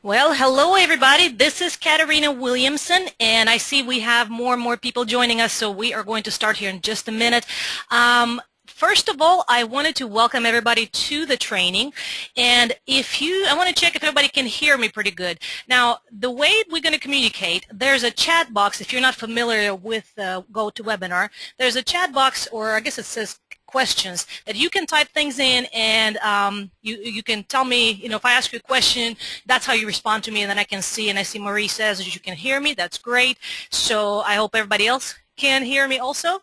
Well, hello everybody. This is Katarina Williamson, and I see we have more and more people joining us, so we are going to start here in just a minute. First of all, I wanted to welcome everybody to the training, and I want to check if everybody can hear me pretty good. Now, the way we're going to communicate, there's a chat box. If you're not familiar with GoToWebinar, there's a chat box, or I guess it says questions, that you can type things in, and you can tell me, if I ask you a question, that's how you respond to me, and then I can see, and I see Marie says that you can hear me. That's great. So I hope everybody else can hear me also.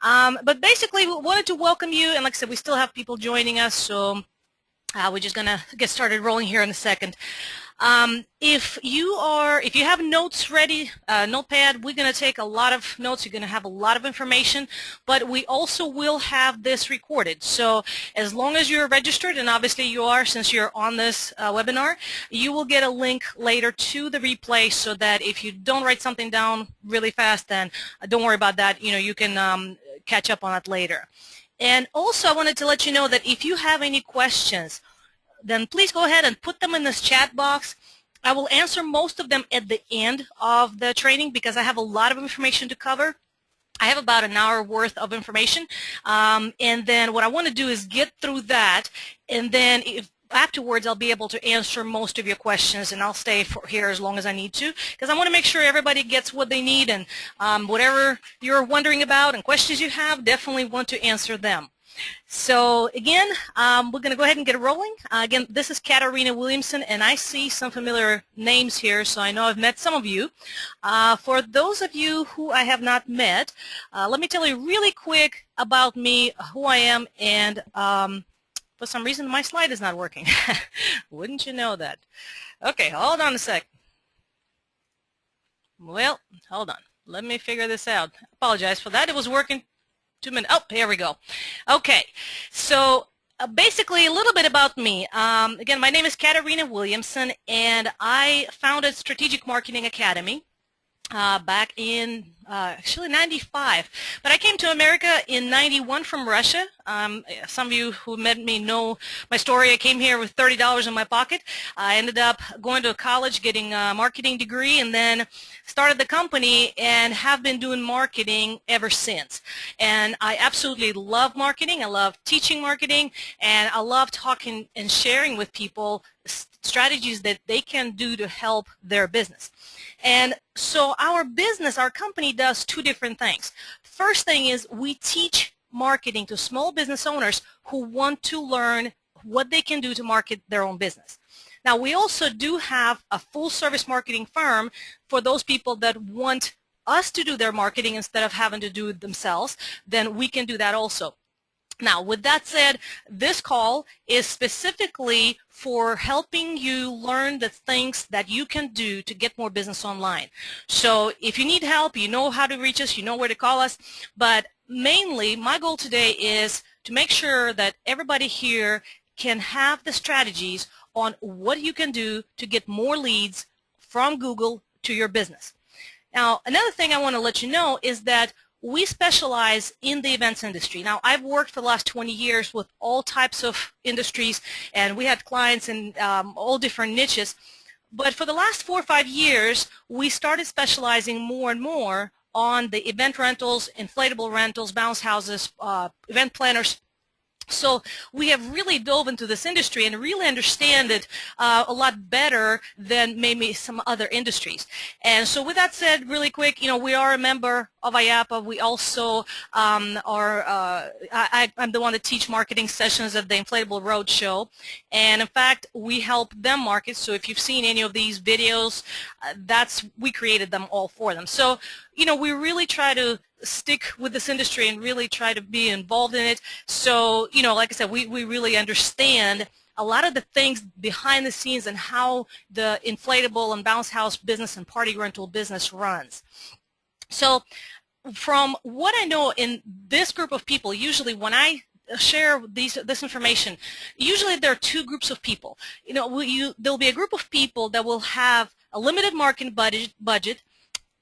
But basically, we wanted to welcome you, and like I said, we still have people joining us, so we're just going to get started rolling here in a second. If you have notes ready, notepad, we're going to take a lot of notes. You're going to have a lot of information, but we also will have this recorded. So as long as you're registered, and obviously you are since you're on this webinar, you will get a link later to the replay, so that if you don't write something down really fast, then don't worry about that. You can catch up on it later. And also I wanted to let you know that if you have any questions, then please go ahead and put them in this chat box. I will answer most of them at the end of the training because I have a lot of information to cover. I have about an hour worth of information, and then what I want to do is get through that, and then afterwards I'll be able to answer most of your questions, and I'll stay here as long as I need to, because I want to make sure everybody gets what they need, and whatever you're wondering about and questions you have, definitely want to answer them. So again, we're going to go ahead and get rolling. Again, this is Katarina Williamson, and I see some familiar names here, so I know I've met some of you. For those of you who I have not met, let me tell you really quick about me, who I am, and for some reason my slide is not working. Wouldn't you know that? Okay, hold on a sec. Well, hold on. Let me figure this out. I apologize for that. It was working. 2 minutes. Oh, here we go. Okay, so basically a little bit about me. Again, my name is Katarina Williamson, and I founded Strategic Marketing Academy back in actually 95. But I came to America in 91 from Russia. Some of you who met me know my story. I came here with $30 in my pocket. I ended up going to college, getting a marketing degree, and then started the company and have been doing marketing ever since. And I absolutely love marketing. I love teaching marketing, and I love talking and sharing with people strategies that they can do to help their business. And so our company does two different things. First thing is we teach marketing to small business owners who want to learn what they can do to market their own business. Now, we also do have a full-service marketing firm for those people that want us to do their marketing instead of having to do it themselves. Then we can do that also. Now, with that said, this call is specifically for helping you learn the things that you can do to get more business online. So if you need help, you know how to reach us, you know where to call us. But mainly, my goal today is to make sure that everybody here can have the strategies on what you can do to get more leads from Google to your business. Now, another thing I want to let you know is that we specialize in the events industry. Now, I've worked for the last 20 years with all types of industries, and we had clients in all different niches. But for the last 4 or 5 years, we started specializing more and more on the event rentals, inflatable rentals, bounce houses, event planners. So we have really dove into this industry and really understand it a lot better than maybe some other industries. And so with that said, really quick, we are a member of IAPA. We also I'm the one that teach marketing sessions at the Inflatable Roadshow. And in fact, we help them market. So if you've seen any of these videos, we created them all for them. So, we really try to stick with this industry and really try to be involved in it. So, like I said, we really understand a lot of the things behind the scenes and how the inflatable and bounce house business and party rental business runs. So from what I know in this group of people, usually when I share this information, usually there are two groups of people. There'll be a group of people that will have a limited marketing budget,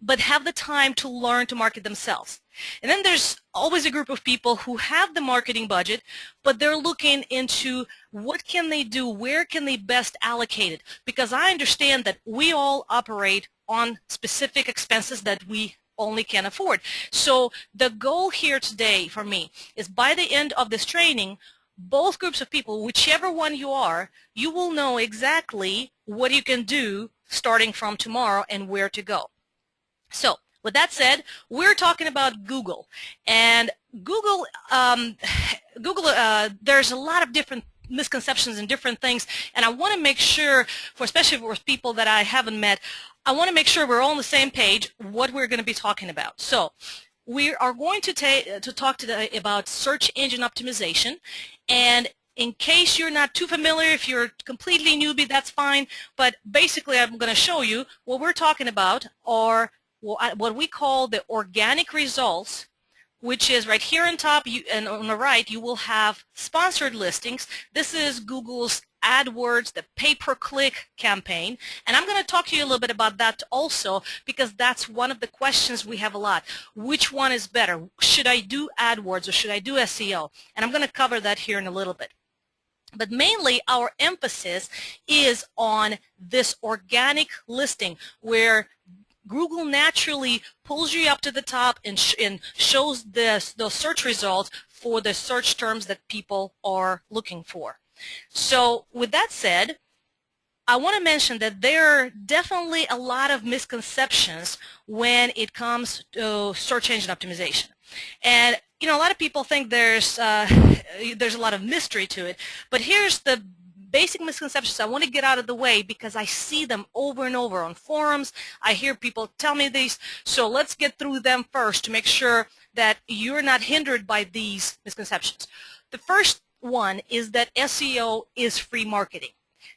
but have the time to learn to market themselves. And then there's always a group of people who have the marketing budget, but they're looking into what can they do, where can they best allocate it, because I understand that we all operate on specific expenses that we only can afford. So the goal here today for me is by the end of this training, both groups of people, whichever one you are, you will know exactly what you can do starting from tomorrow and where to go. So with that said, we're talking about Google. And Google, there's a lot of different misconceptions and different things, and I want to make sure, especially for people that I haven't met, I want to make sure we're all on the same page what we're going to be talking about. So we are going to talk today about search engine optimization, and in case you're not too familiar, if you're completely newbie, that's fine, but basically I'm going to show you what we're talking about are what we call the organic results, which is right here on top, and on the right you will have sponsored listings. This is Google's AdWords, the pay-per-click campaign, and I'm going to talk to you a little bit about that also, because that's one of the questions we have a lot. Which one is better? Should I do AdWords or should I do SEO? And I'm going to cover that here in a little bit. But mainly our emphasis is on this organic listing where Google naturally pulls you up to the top and shows those search results for the search terms that people are looking for. So with that said, I want to mention that there are definitely a lot of misconceptions when it comes to search engine optimization. And you know, a lot of people think there's a lot of mystery to it, but here's the basic misconceptions I want to get out of the way because I see them over and over on forums. I hear people tell me these, so let's get through them first to make sure that you're not hindered by these misconceptions. The first one is that SEO is free marketing.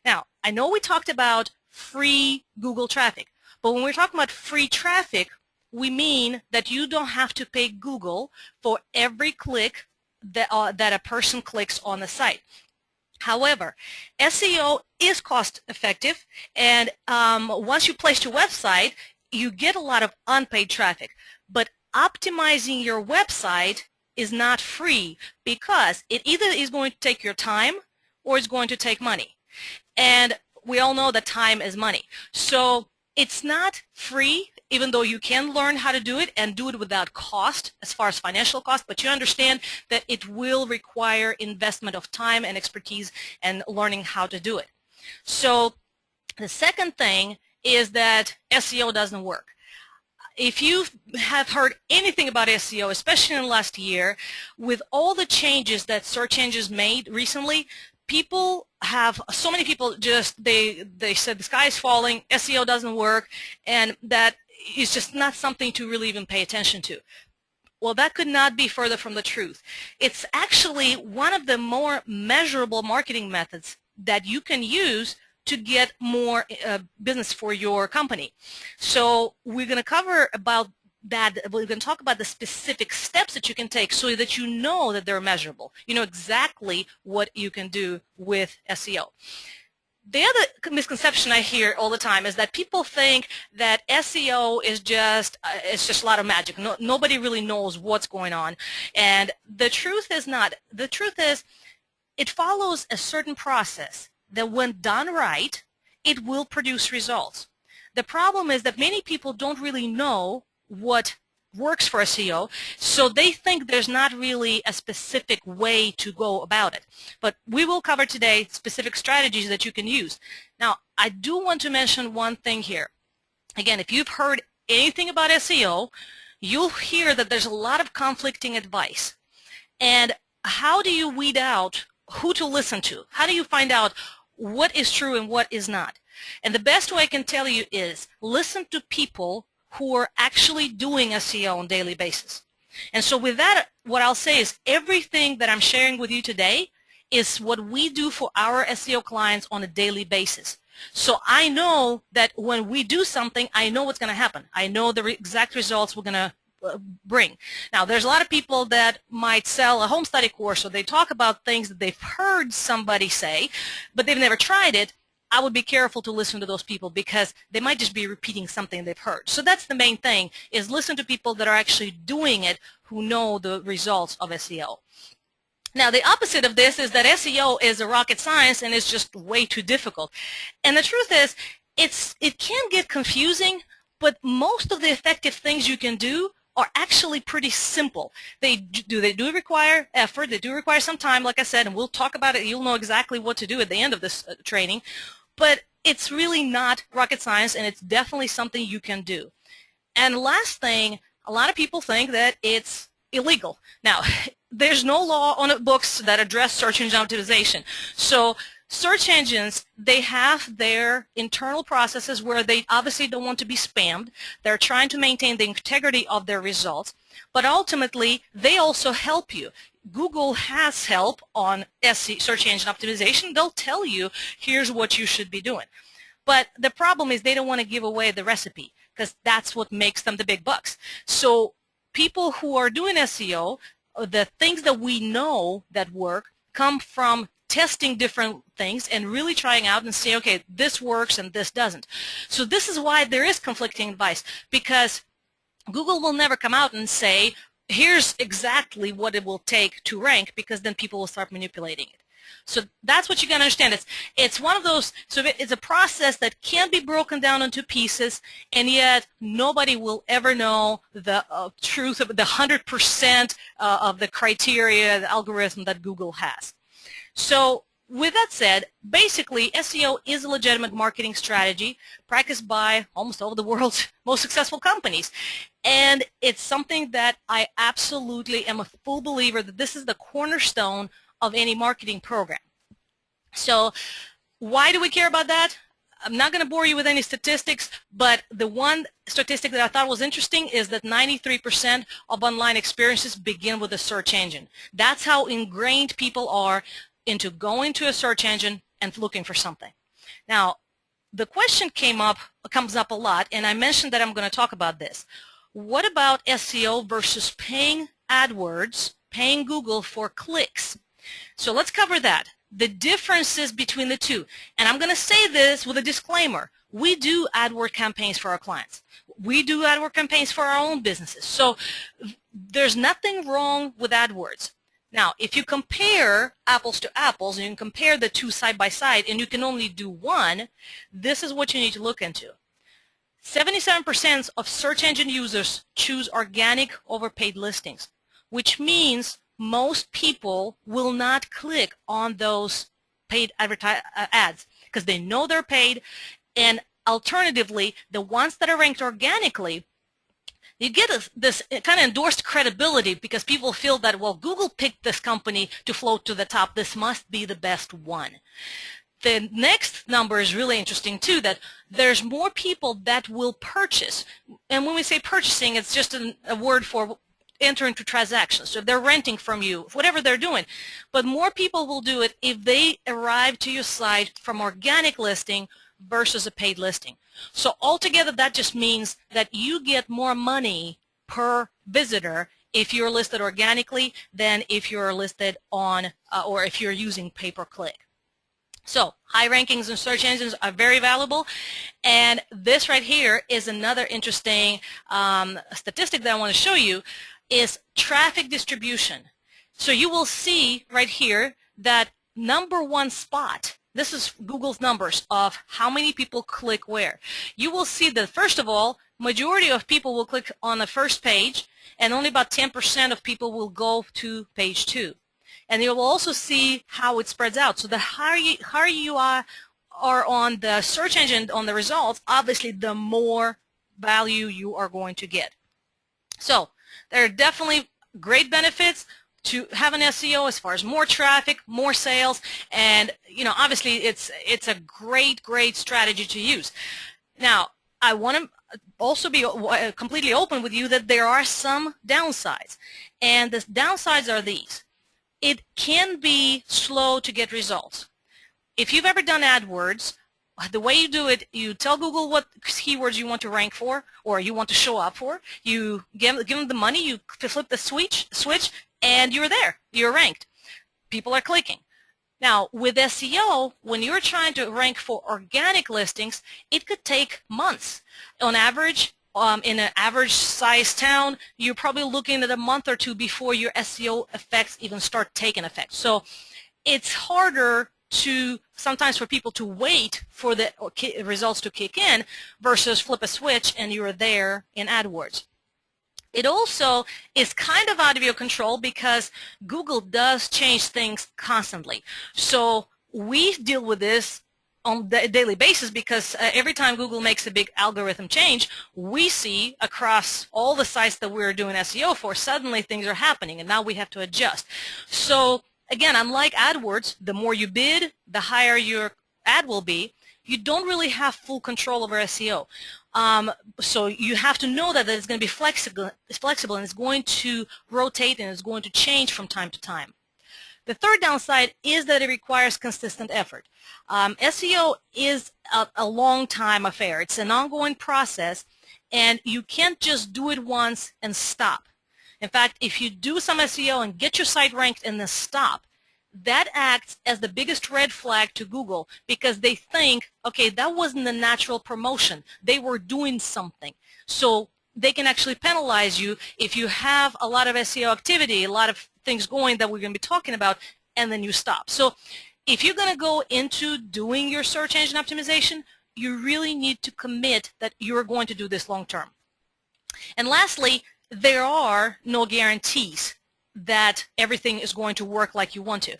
Now, I know we talked about free Google traffic, but when we're talking about free traffic, we mean that you don't have to pay Google for every click that a person clicks on the site. However, SEO is cost effective, and once you place your website, you get a lot of unpaid traffic. But optimizing your website is not free because it either is going to take your time or it's going to take money. And we all know that time is money. So it's not free, even though you can learn how to do it and do it without cost as far as financial cost, but you understand that it will require investment of time and expertise and learning how to do it. So the second thing is that SEO doesn't work. If you have heard anything about SEO, especially in the last year, with all the changes that search engines made recently, so many people just, they said the sky is falling, SEO doesn't work, and that is just not something to really even pay attention to. Well, that could not be further from the truth. It's actually one of the more measurable marketing methods that you can use to get more business for your company. So we're going to cover about that. We're going to talk about the specific steps that you can take so that you know that they're measurable. You know exactly what you can do with SEO. The other misconception I hear all the time is that people think that SEO is just it's just a lot of magic. Nobody really knows what's going on, and the truth is not. The truth is, it follows a certain process that, when done right, it will produce results. The problem is that many people don't really know what works for SEO, so they think there's not really a specific way to go about it. But we will cover today specific strategies that you can use. Now, I do want to mention one thing here. Again, if you've heard anything about SEO, you'll hear that there's a lot of conflicting advice. And how do you weed out who to listen to? How do you find out what is true and what is not? And the best way I can tell you is listen to people who are actually doing SEO on a daily basis. And so with that, what I'll say is everything that I'm sharing with you today is what we do for our SEO clients on a daily basis. So I know that when we do something, I know what's going to happen. I know the exact results we're going to bring. Now, there's a lot of people that might sell a home study course, or they talk about things that they've heard somebody say, but they've never tried it. I would be careful to listen to those people because they might just be repeating something they've heard. So that's the main thing, is listen to people that are actually doing it, who know the results of SEO. Now, the opposite of this is that SEO is a rocket science and it's just way too difficult. And the truth is, it can get confusing, but most of the effective things you can do are actually pretty simple. They do require effort. They do require some time, like I said, and we'll talk about it. You'll know exactly what to do at the end of this training. But it's really not rocket science, and it's definitely something you can do. And last thing, a lot of people think that it's illegal. Now, there's no law on the books that address search engine optimization. So search engines, they have their internal processes where they obviously don't want to be spammed. They're trying to maintain the integrity of their results. But ultimately, they also help you. Google has help on search engine optimization. They'll tell you, here's what you should be doing. But the problem is they don't want to give away the recipe, because that's what makes them the big bucks. So people who are doing SEO, the things that we know that work come from testing different things and really trying out and say, okay, this works and this doesn't. So this is why there is conflicting advice, because Google will never come out and say, here's exactly what it will take to rank, because then people will start manipulating it. So that's what you got to understand. It's one of those, so it's a process that can be broken down into pieces, and yet nobody will ever know the truth of the 100% of the criteria, the algorithm that Google has. So with that said, basically SEO is a legitimate marketing strategy practiced by almost all of the world's most successful companies. And it's something that I absolutely am a full believer that this is the cornerstone of any marketing program. So why do we care about that? I'm not going to bore you with any statistics, but the one statistic that I thought was interesting is that 93% of online experiences begin with a search engine. That's how ingrained people are into going to a search engine and looking for something. Now, the question comes up a lot, and I mentioned that I'm going to talk about this. What about SEO versus paying AdWords, paying Google for clicks? So let's cover that. The differences between the two. And I'm going to say this with a disclaimer. We do AdWord campaigns for our clients. We do AdWord campaigns for our own businesses. So there's nothing wrong with AdWords. Now, if you compare apples to apples, and you can compare the two side by side, and you can only do one, this is what you need to look into. 77% of search engine users choose organic over paid listings, which means most people will not click on those paid ads because they know they're paid. And alternatively, the ones that are ranked organically, you get this kind of endorsed credibility because people feel that, well, Google picked this company to float to the top. This must be the best one. The next number is really interesting too, that there's more people that will purchase. And when we say purchasing, it's just a word for enter into transactions. So if they're renting from you, whatever they're doing. But more people will do it if they arrive to your site from organic listing versus a paid listing. So altogether, that just means that you get more money per visitor if you're listed organically than if you're listed on or if you're using pay-per-click. So high rankings in search engines are very valuable, and this right here is another interesting statistic that I want to show you, is traffic distribution. So you will see right here that #1 spot, this is Google's numbers of how many people click where. You will see that, first of all, majority of people will click on the first page, and only about 10% of people will go to page 2. And you will also see how it spreads out. So the higher you are on the search engine, on the results, obviously the more value you are going to get. So there are definitely great benefits to have an SEO as far as more traffic, more sales, and obviously it's a great strategy to use. Now, I want to also be completely open with you that there are some downsides, and the downsides are these. It can be slow to get results. If you've ever done AdWords, the way you do it, you tell Google what keywords you want to rank for or you want to show up for. You give them the money, you flip the switch, and you're there. You're ranked. People are clicking. Now, with SEO, when you're trying to rank for organic listings, it could take months. On average, in an average size town, you're probably looking at a month or two before your SEO effects even start taking effect. So it's harder to sometimes for people to wait for the results to kick in versus flip a switch and you're there in AdWords. It also is kind of out of your control because Google does change things constantly. So we deal with this on a daily basis because every time Google makes a big algorithm change, we see across all the sites that we're doing SEO for, suddenly things are happening and now we have to adjust. So again, unlike AdWords, the more you bid, the higher your ad will be. You don't really have full control over SEO. So you have to know that it's going to be flexible and it's going to rotate and it's going to change from time to time. The third downside is that it requires consistent effort. SEO is a long time affair. It's an ongoing process and you can't just do it once and stop. In fact, if you do some SEO and get your site ranked and then stop, that acts as the biggest red flag to Google because they think, okay, that wasn't a natural promotion. They were doing something. So they can actually penalize you if you have a lot of SEO activity, a lot of things going that we're going to be talking about, and then you stop. So if you're going to go into doing your search engine optimization, you really need to commit that you're going to do this long term. And lastly, there are no guarantees that everything is going to work like you want to.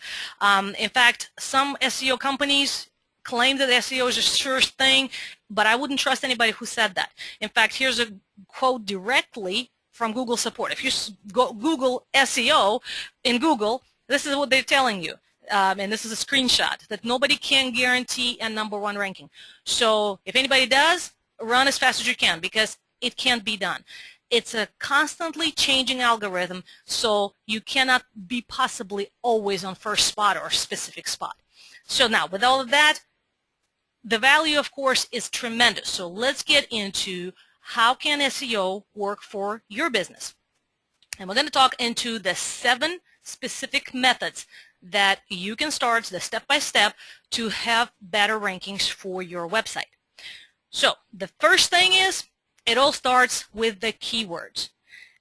In fact, some SEO companies claim that SEO is a sure thing, but I wouldn't trust anybody who said that. In fact, here's a quote directly from Google support. If you go Google SEO in Google, this is what they're telling you. And this is a screenshot, that nobody can guarantee a #1 ranking. So if anybody does, run as fast as you can because it can't be done. It's a constantly changing algorithm, so you cannot be possibly always on first spot or a specific spot. So now, with all of that, the value, of course, is tremendous. So let's get into how can SEO work for your business. And we're going to talk into the 7 specific methods that you can start, the step-by-step, to have better rankings for your website. So the first thing is, it all starts with the keywords,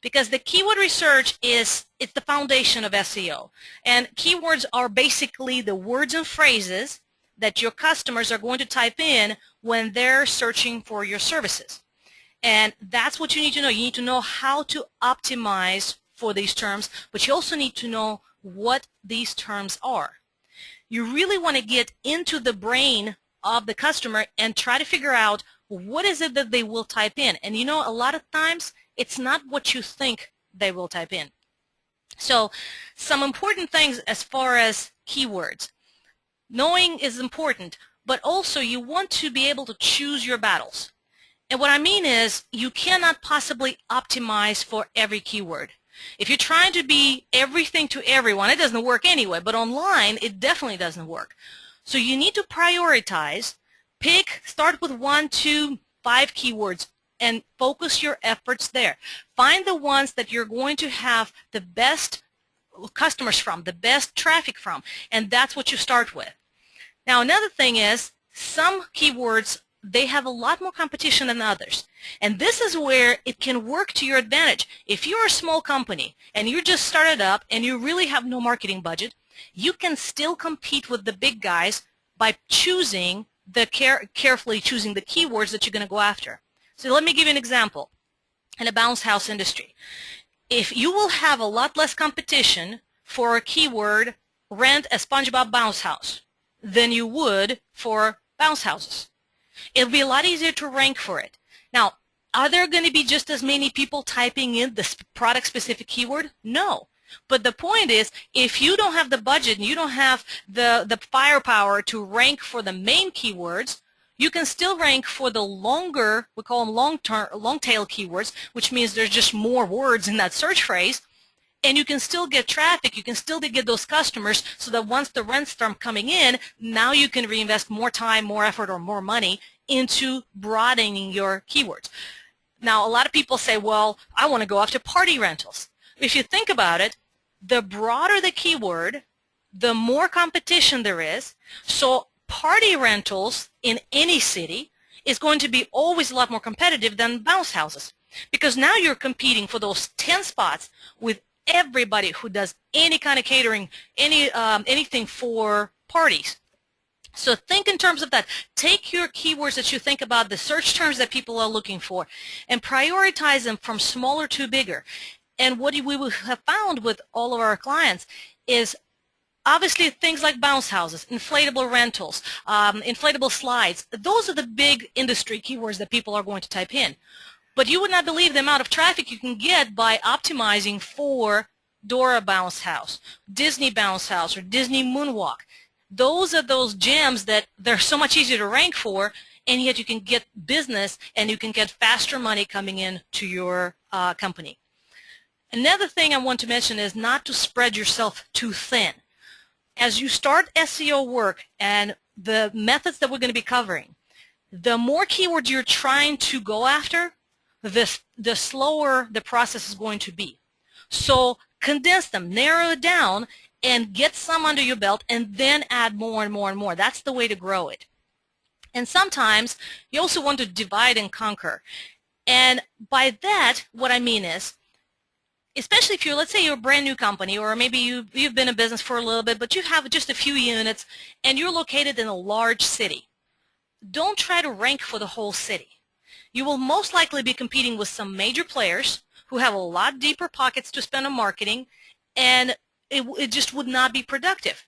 because the keyword research it's the foundation of SEO. And keywords are basically the words and phrases that your customers are going to type in when they're searching for your services. And that's what you need to know. You need to know how to optimize for these terms, but you also need to know what these terms are. You really want to get into the brain of the customer and try to figure out what is it that they will type in. And you know, a lot of times it's not what you think they will type in. So some important things as far as keywords. Knowing is important, but also you want to be able to choose your battles. And what I mean is you cannot possibly optimize for every keyword. If you're trying to be everything to everyone, it doesn't work anyway, but online it definitely doesn't work. So you need to prioritize. Start with 1, 2, 5 keywords and focus your efforts there. Find the ones that you're going to have the best customers from, the best traffic from, and that's what you start with. Now another thing is, some keywords, they have a lot more competition than others. And this is where it can work to your advantage. If you're a small company and you just started up and you really have no marketing budget, you can still compete with the big guys by choosing carefully choosing the keywords that you're going to go after. So let me give you an example. In a bounce house industry, if you will have a lot less competition for a keyword, rent a SpongeBob bounce house, than you would for bounce houses. It'll be a lot easier to rank for it. Now, are there going to be just as many people typing in the product-specific keyword? No. But the point is, if you don't have the budget and you don't have the firepower to rank for the main keywords, you can still rank for the longer, we call them long-tail keywords, which means there's just more words in that search phrase, and you can still get traffic, you can still get those customers, so that once the rents start coming in, now you can reinvest more time, more effort, or more money into broadening your keywords. Now, a lot of people say, well, I want to go after party rentals. If you think about it, the broader the keyword, the more competition there is. So party rentals in any city is going to be always a lot more competitive than bounce houses, because now you're competing for those 10 spots with everybody who does any kind of catering, anything for parties. So think in terms of that. Take your keywords that you think about, the search terms that people are looking for, and prioritize them from smaller to bigger. And what we have found with all of our clients is obviously things like bounce houses, inflatable rentals, inflatable slides. Those are the big industry keywords that people are going to type in. But you would not believe the amount of traffic you can get by optimizing for Dora bounce house, Disney bounce house, or Disney moonwalk. Those are those gems that they're so much easier to rank for, and yet you can get business and you can get faster money coming in to your company. Another thing I want to mention is not to spread yourself too thin. As you start SEO work and the methods that we're going to be covering, the more keywords you're trying to go after, the slower the process is going to be. So condense them, narrow it down, and get some under your belt, and then add more and more and more. That's the way to grow it. And sometimes you also want to divide and conquer. And by that, what I mean is, especially if you're, let's say you're a brand new company, or maybe you've been in business for a little bit, but you have just a few units, and you're located in a large city. Don't try to rank for the whole city. You will most likely be competing with some major players who have a lot deeper pockets to spend on marketing, and it just would not be productive.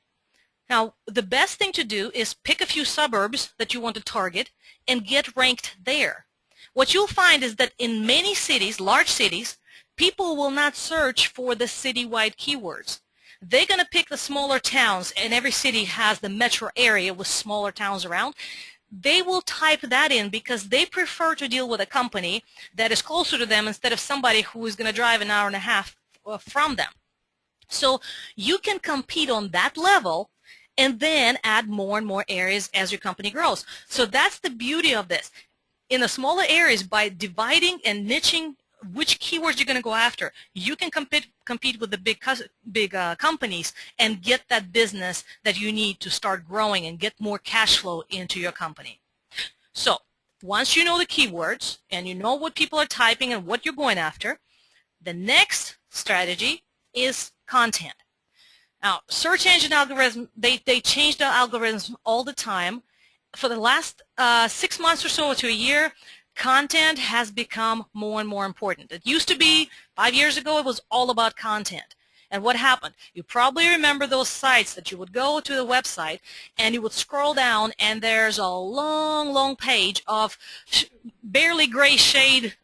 Now, the best thing to do is pick a few suburbs that you want to target and get ranked there. What you'll find is that in many cities, large cities, people will not search for the citywide keywords. They're going to pick the smaller towns, and every city has the metro area with smaller towns around. They will type that in because they prefer to deal with a company that is closer to them instead of somebody who is going to drive an hour and a half from them. So you can compete on that level and then add more and more areas as your company grows. So that's the beauty of this. In the smaller areas, by dividing and niching which keywords you're going to go after, you can compete with the big companies and get that business that you need to start growing and get more cash flow into your company. So once you know the keywords and you know what people are typing and what you're going after, the next strategy is content. Now, search engine algorithms, they change the algorithms all the time. For the last 6 months or so to a year, content has become more and more important. It used to be 5 years ago, it was all about content. And what happened? You probably remember those sites that you would go to the website and you would scroll down and there's a long, long page of barely gray shade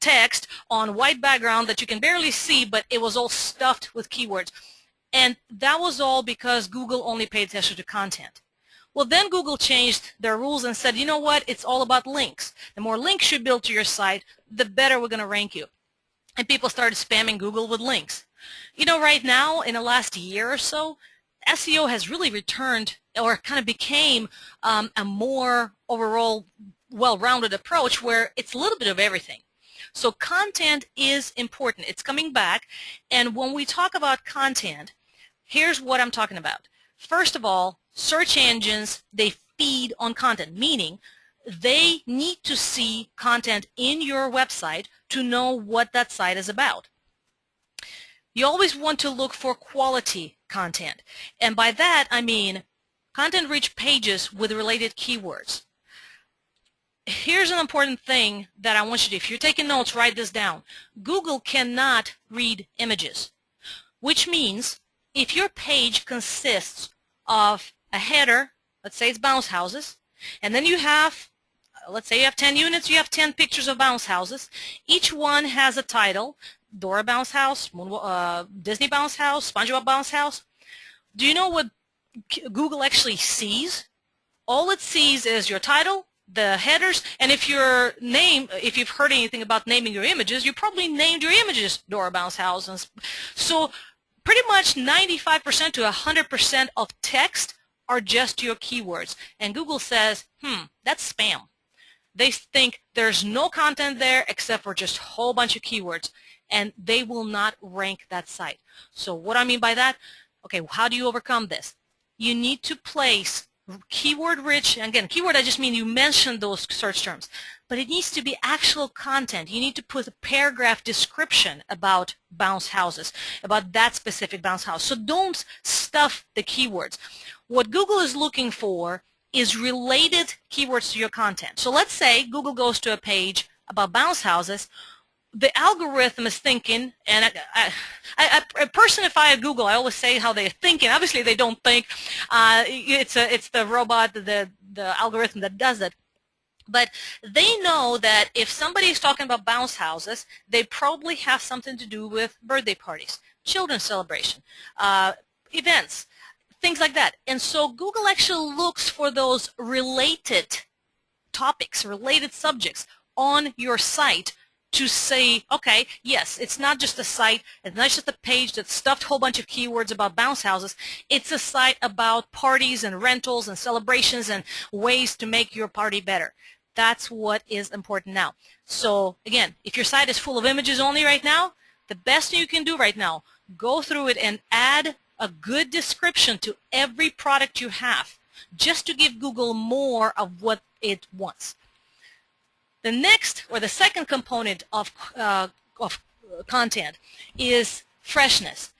text on white background that you can barely see, but it was all stuffed with keywords. And that was all because Google only paid attention to content. Well, then Google changed their rules and said, you know what, it's all about links. The more links you build to your site, the better we're going to rank you. And people started spamming Google with links. You know, right now, in the last year or so, SEO has really returned or kind of became a more overall well-rounded approach where it's a little bit of everything. So content is important. It's coming back. And when we talk about content, here's what I'm talking about. First of all, search engines, they feed on content, meaning they need to see content in your website to know what that site is about. You always want to look for quality content. And by that, I mean content-rich pages with related keywords. Here's an important thing that I want you to do. If you're taking notes, write this down. Google cannot read images, which means if your page consists of a header, let's say it's bounce houses, and then you have, let's say you have 10 units, you have 10 pictures of bounce houses. Each one has a title, Dora bounce house, Disney bounce house, SpongeBob bounce house. Do you know what Google actually sees? All it sees is your title, the headers, and if you've heard anything about naming your images, you probably named your images Dora bounce house. So pretty much 95% to 100% of text are just your keywords. And Google says, that's spam. They think there's no content there except for just a whole bunch of keywords, and they will not rank that site. So what I mean by that, Okay, how do you overcome this? You need to place keyword rich, and again, keyword, I just mean you mention those search terms, but it needs to be actual content. You need to put a paragraph description about bounce houses, about that specific bounce house. So don't stuff the keywords. What Google is looking for is related keywords to your content. So let's say Google goes to a page about bounce houses. The algorithm is thinking, and I personify Google. I always say how they're thinking. Obviously, they don't think. It's the robot, the algorithm that does it. But they know that if somebody is talking about bounce houses, they probably have something to do with birthday parties, children's celebration, events, things like that. And so Google actually looks for those related topics, related subjects on your site to say, okay, yes, it's not just a site, it's not just a page that stuffed a whole bunch of keywords about bounce houses, it's a site about parties and rentals and celebrations and ways to make your party better. That's what is important now. So again, if your site is full of images only right now, the best thing you can do right now, go through it and add a good description to every product you have, just to give Google more of what it wants. The next, or the second component of content is freshness.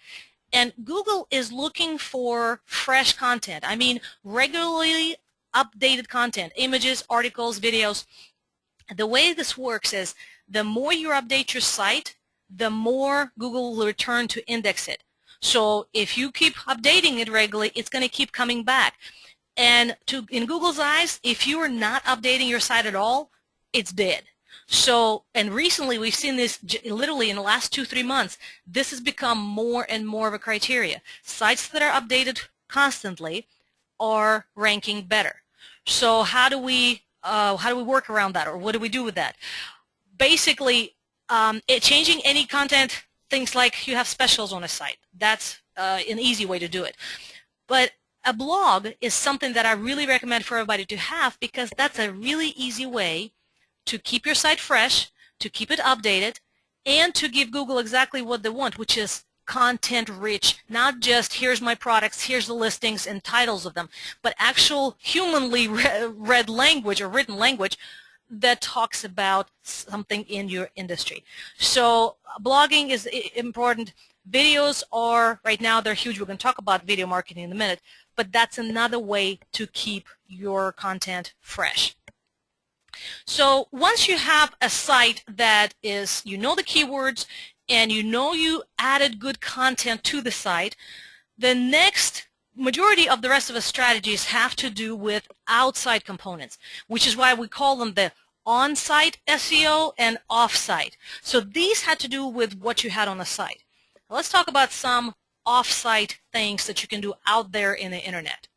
And Google is looking for fresh content. I mean, regularly updated content, images, articles, videos. The way this works is the more you update your site, the more Google will return to index it. So if you keep updating it regularly, it's going to keep coming back. And in Google's eyes, if you are not updating your site at all, it's dead. So, and recently we've seen this literally in the last 2-3 months, this has become more and more of a criteria. Sites that are updated constantly are ranking better. So how do we work around that, or what do we do with that? Basically, changing any content, things like you have specials on a site. That's an easy way to do it. But a blog is something that I really recommend for everybody to have, because that's a really easy way to keep your site fresh, to keep it updated, and to give Google exactly what they want, which is content rich, not just here's my products, here's the listings and titles of them, but actual humanly read language or written language that talks about something in your industry. So blogging is important. Videos are, right now, they're huge. We're going to talk about video marketing in a minute, but that's another way to keep your content fresh. So once you have a site that is, you know the keywords, and you know you added good content to the site, the next majority of the rest of the strategies have to do with outside components, which is why we call them the on-site SEO and off-site. So these had to do with what you had on the site. Now let's talk about some off-site things that you can do out there in the internet.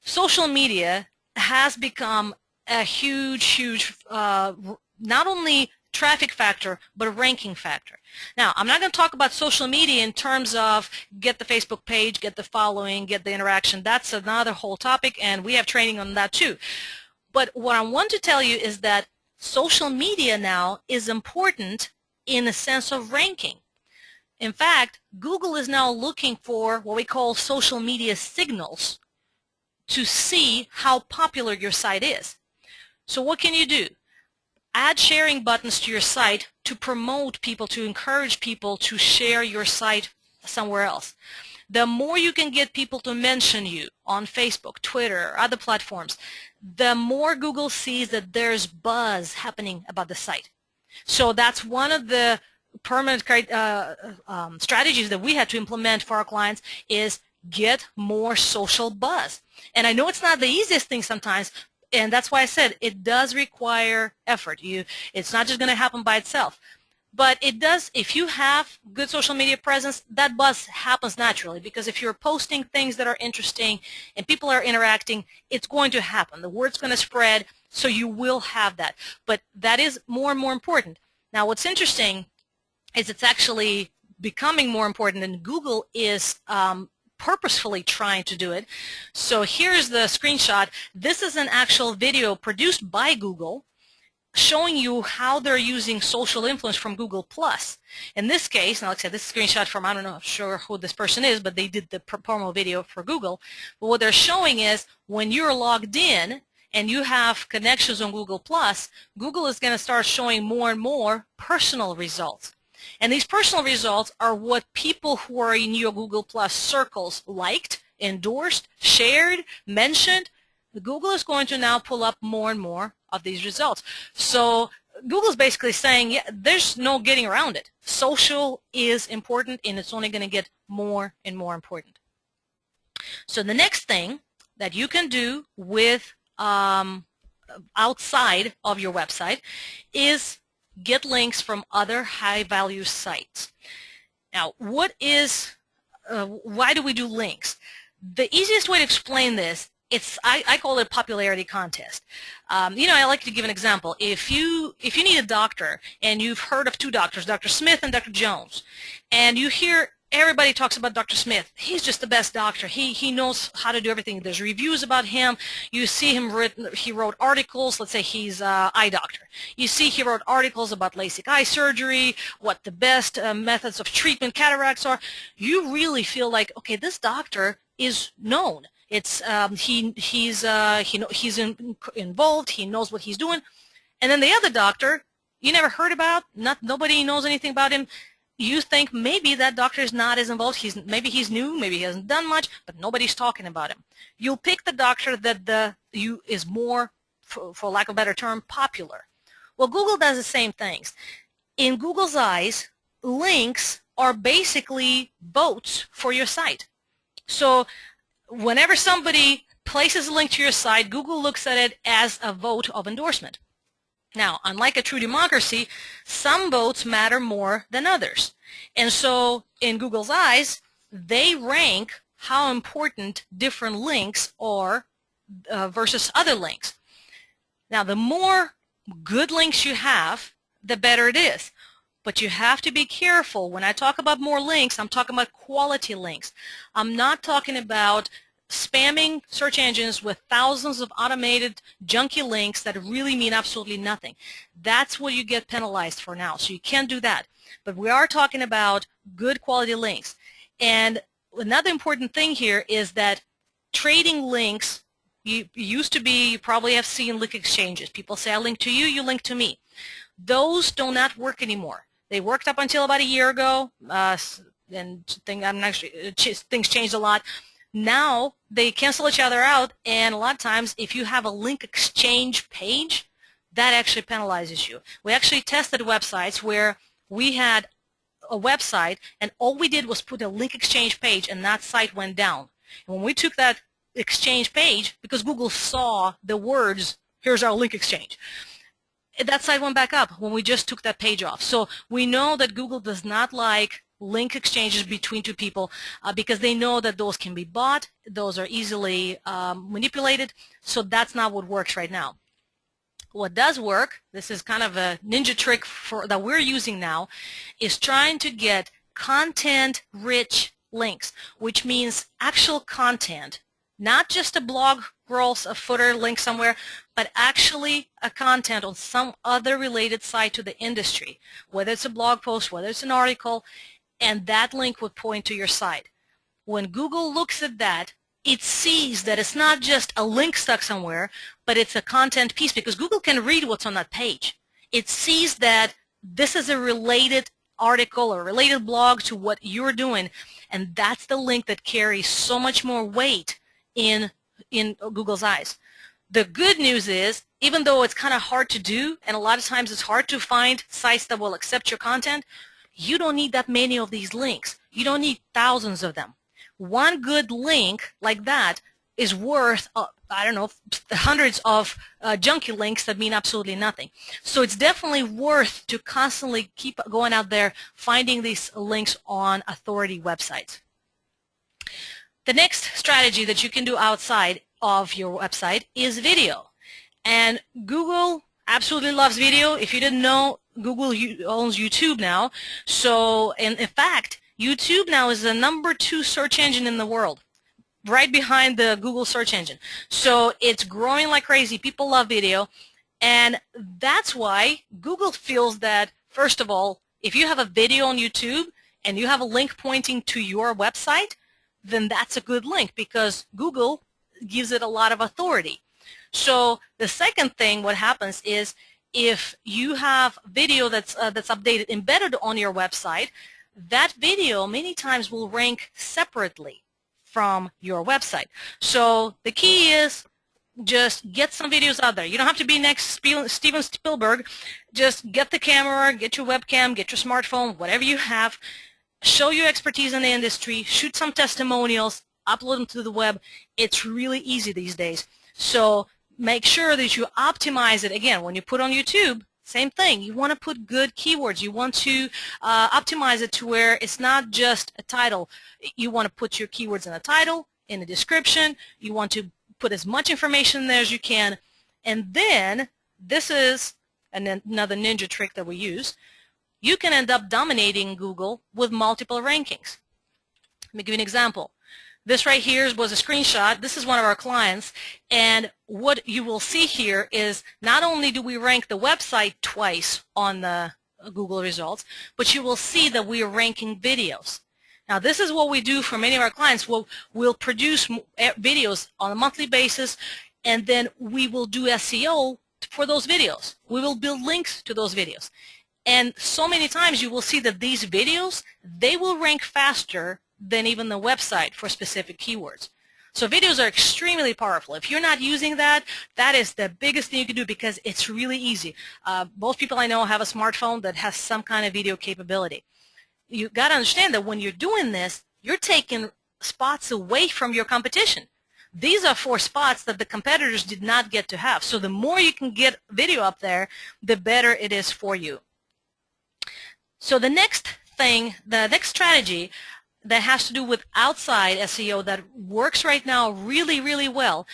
Social media has become a huge, not only traffic factor, but a ranking factor. Now, I'm not going to talk about social media in terms of get the Facebook page, get the following, get the interaction. That's another whole topic, and we have training on that too. But what I want to tell you is that social media now is important in the sense of ranking. In fact, Google is now looking for what we call social media signals to see how popular your site is. So what can you do? Add sharing buttons to your site to promote people, to encourage people to share your site somewhere else. The more you can get people to mention you on Facebook, Twitter, or other platforms, the more Google sees that there's buzz happening about the site. So that's one of the permanent strategies that we had to implement for our clients, is get more social buzz. And I know it's not the easiest thing sometimes, and that's why I said it does require effort. It's not just going to happen by itself. But it does, if you have good social media presence, that buzz happens naturally, because if you're posting things that are interesting and people are interacting, it's going to happen. The word's going to spread, so you will have that. But that is more and more important. Now, what's interesting is it's actually becoming more important, and Google is purposefully trying to do it. So here's the screenshot. This is an actual video produced by Google, showing you how they're using social influence from Google+. In this case, now like I said, this is a screenshot from, I don't know, sure who this person is, but they did the promo video for Google. But what they're showing is when you're logged in and you have connections on Google+, Google is going to start showing more and more personal results. And these personal results are what people who are in your Google+ circles liked, endorsed, shared, mentioned. Google is going to now pull up more and more of these results. So Google's basically saying, yeah, there's no getting around it. Social is important, and it's only going to get more and more important. So the next thing that you can do with outside of your website is get links from other high-value sites. Now, why do we do links? The easiest way to explain this, I call it a popularity contest. I like to give an example. If you need a doctor and you've heard of two doctors, Dr. Smith and Dr. Jones, and you hear everybody talks about Dr. Smith, he's just the best doctor. He knows how to do everything. There's reviews about him. You see him he wrote articles. Let's say he's an eye doctor. You see he wrote articles about LASIK eye surgery, what the best methods of treatment cataracts are. You really feel like, okay, this doctor is known. It's he's involved. He knows what he's doing. And then the other doctor you never heard about. Nobody knows anything about him. You think maybe that doctor is not as involved. Maybe he's new. Maybe he hasn't done much, but nobody's talking about him. You'll pick the doctor that is more, for lack of a better term, popular. Well, Google does the same things. In Google's eyes, links are basically votes for your site. So whenever somebody places a link to your site, Google looks at it as a vote of endorsement. Now, unlike a true democracy, some votes matter more than others. And so in Google's eyes, they rank how important different links are versus other links. Now, the more good links you have, the better it is. But you have to be careful. When I talk about more links, I'm talking about quality links. I'm not talking about spamming search engines with thousands of automated junky links that really mean absolutely nothing. That's what you get penalized for now. So you can't do that. But we are talking about good quality links. And another important thing here is that trading links, you probably have seen link exchanges. People say, I link to you, you link to me. Those do not work anymore. They worked up until about a year ago, and things changed a lot. Now they cancel each other out, and a lot of times if you have a link exchange page, that actually penalizes you. We actually tested websites where we had a website and all we did was put a link exchange page and that site went down. And when we took that exchange page, because Google saw the words, here's our link exchange, that site went back up when we just took that page off. So we know that Google does not like link exchanges between two people because they know that those can be bought, those are easily manipulated, so that's not what works right now. What does work, this is kind of a ninja trick that we're using now, is trying to get content-rich links, which means actual content, not just a blog scrolls, a footer link somewhere, but actually a content on some other related site to the industry, whether it's a blog post, whether it's an article, and that link would point to your site. When Google looks at that, it sees that it's not just a link stuck somewhere, but it's a content piece, because Google can read what's on that page. It sees that this is a related article or related blog to what you're doing, and that's the link that carries so much more weight in Google's eyes. The good news is, even though it's kind of hard to do, and a lot of times it's hard to find sites that will accept your content, you don't need that many of these links. You don't need thousands of them. One good link like that is worth, I don't know, hundreds of junky links that mean absolutely nothing. So it's definitely worth to constantly keep going out there finding these links on authority websites. The next strategy that you can do outside of your website is video. And Google absolutely loves video. If you didn't know, Google owns YouTube now. So, in fact, YouTube now is the #2 search engine in the world, right behind the Google search engine. So it's growing like crazy. People love video. And that's why Google feels that, first of all, if you have a video on YouTube and you have a link pointing to your website, then that's a good link because Google gives it a lot of authority. So the second thing, what happens is if you have video that's updated, embedded on your website, that video many times will rank separately from your website. So the key is just get some videos out there. You don't have to be next Steven Spielberg. Just get the camera, get your webcam, get your smartphone, whatever you have. Show your expertise in the industry. Shoot some testimonials. Upload them to the web. It's really easy these days. So make sure that you optimize it. Again, when you put on YouTube, same thing. You want to put good keywords. You want to optimize it to where it's not just a title. You want to put your keywords in the title, in the description. You want to put as much information there as you can. And then, this is another ninja trick that we use. You can end up dominating Google with multiple rankings. Let me give you an example. This right here was a screenshot. This is one of our clients, and what you will see here is not only do we rank the website twice on the Google results, but you will see that we are ranking videos. Now, this is what we do for many of our clients. We'll produce videos on a monthly basis, and then we will do SEO for those videos. We will build links to those videos. And so many times you will see that these videos, they will rank faster than even the website for specific keywords. So videos are extremely powerful. If you're not using that, that is the biggest thing you can do because it's really easy. Most people I know have a smartphone that has some kind of video capability. You got to understand that when you're doing this, you're taking spots away from your competition. These are 4 spots that the competitors did not get to have. So the more you can get video up there, the better it is for you. So the next thing, the next strategy that has to do with outside SEO that works right now really, really well,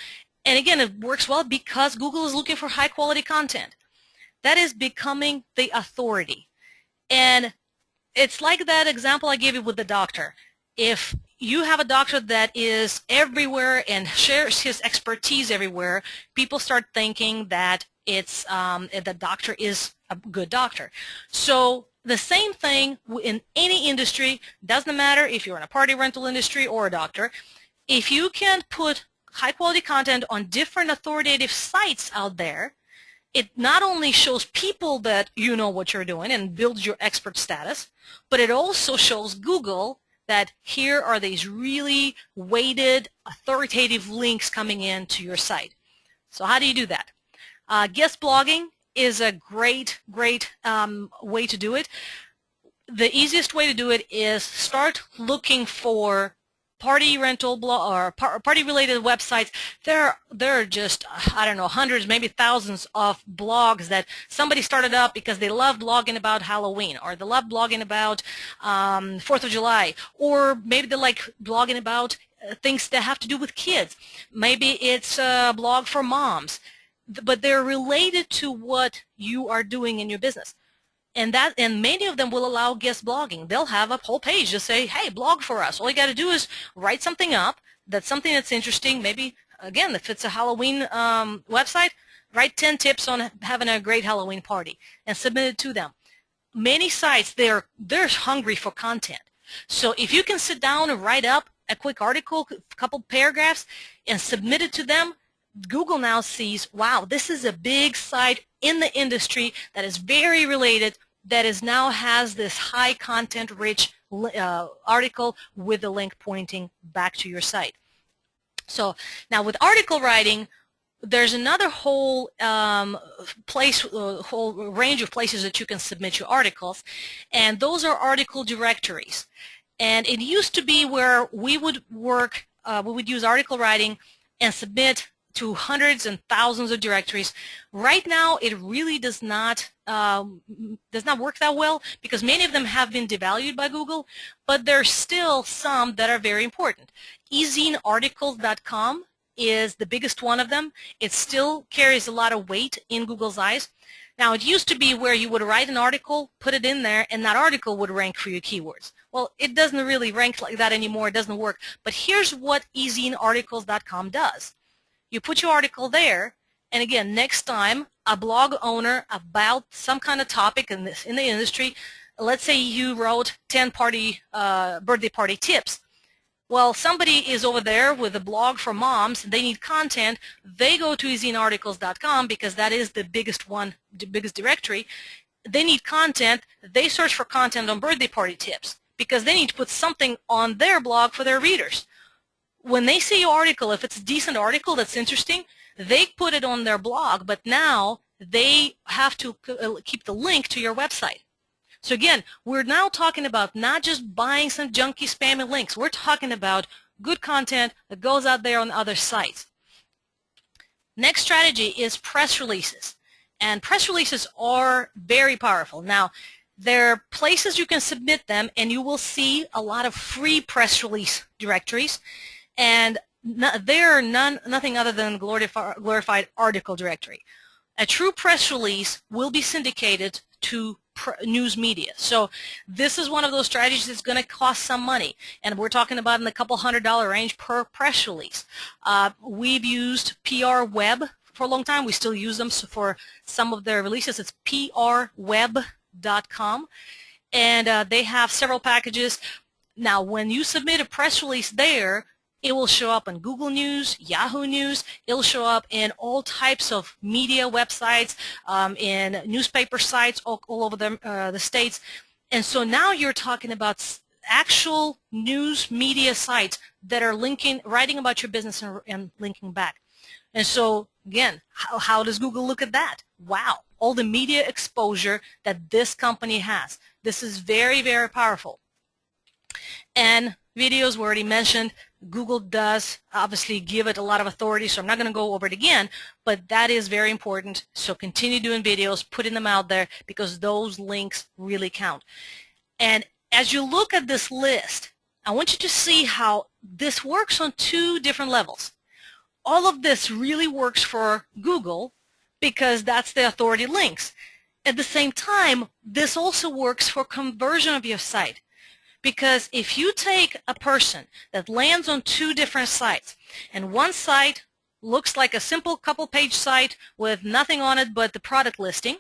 and again, it works well because Google is looking for high quality content. That is becoming the authority. And it's like that example I gave you with the doctor. If you have a doctor that is everywhere and shares his expertise everywhere, people start thinking that the doctor is a good doctor. So the same thing in any industry, doesn't matter if you're in a party rental industry or a doctor. If you can put high quality content on different authoritative sites out there, it not only shows people that you know what you're doing and builds your expert status, but it also shows Google that here are these really weighted authoritative links coming in to your site. So how do you do that? Guest blogging is a great way to do it. The easiest way to do it is start looking for party rental blog or party related websites. There are just, I don't know, hundreds, maybe thousands of blogs that somebody started up because they love blogging about Halloween, or they love blogging about 4th of July, or maybe they like blogging about things that have to do with kids. Maybe it's a blog for moms, but they're related to what you are doing in your business. And many of them will allow guest blogging. They'll have a whole page to say, hey, blog for us. All you got to do is write something up, that's something that's interesting. Maybe, again, if it's a Halloween website, write 10 tips on having a great Halloween party and submit it to them. Many sites, they're hungry for content. So if you can sit down and write up a quick article, a couple paragraphs, and submit it to them, Google now sees, wow, this is a big site in the industry that is very related, that now has this high content rich article with a link pointing back to your site. So now with article writing, there's another whole whole range of places that you can submit your articles, and those are article directories. And it used to be where we would work, we would use article writing and submit to hundreds and thousands of directories. Right now, it really does not work that well because many of them have been devalued by Google, but there's still some that are very important. ezinearticles.com is the biggest one of them. It still carries a lot of weight in Google's eyes. Now, it used to be where you would write an article, put it in there, and that article would rank for your keywords. Well, it doesn't really rank like that anymore. It doesn't work. But here's what ezinearticles.com does. You put your article there, And again, next time a blog owner about some kind of topic in the industry, let's say you wrote 10 birthday party tips. Well, somebody is over there with a blog for moms, they need content, they go to ezinearticles.com because that is the biggest one, the biggest directory. They need content, they search for content on birthday party tips because they need to put something on their blog for their readers. When they see your article, if it's a decent article that's interesting, they put it on their blog, but now they have to keep the link to your website. So again, we're now talking about not just buying some junky spammy links. We're talking about good content that goes out there on other sites. Next strategy is press releases. And press releases are very powerful. Now, there are places you can submit them, and you will see a lot of free press release directories. And they're nothing other than glorified article directory. A true press release will be syndicated to news media. So this is one of those strategies that's going to cost some money, and we're talking about in the couple $100 range per press release. We've used PR Web for a long time. We still use them for some of their releases. It's prweb.com, and they have several packages. Now, when you submit a press release there, it will show up on Google News, Yahoo News. It'll show up in all types of media websites, in newspaper sites all over the states. And so now you're talking about actual news media sites that are writing about your business and linking back. And so, again, how does Google look at that? Wow, all the media exposure that this company has. This is very, very powerful. And videos, we already mentioned, Google does obviously give it a lot of authority, so I'm not going to go over it again, but that is very important. So continue doing videos, putting them out there, because those links really count. And as you look at this list, I want you to see how this works on two different levels. All of this really works for Google because that's the authority links. At the same time, this also works for conversion of your site. Because if you take a person that lands on two different sites, and one site looks like a simple couple-page site with nothing on it but the product listing,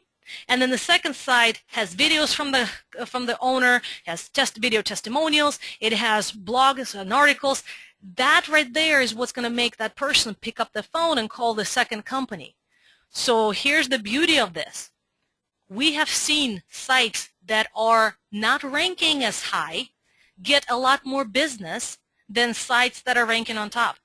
and then the second site has videos from the owner, has video testimonials, it has blogs and articles, that right there is what's going to make that person pick up the phone and call the second company. So here's the beauty of this. We have seen sites that are not ranking as high get a lot more business than sites that are ranking on top.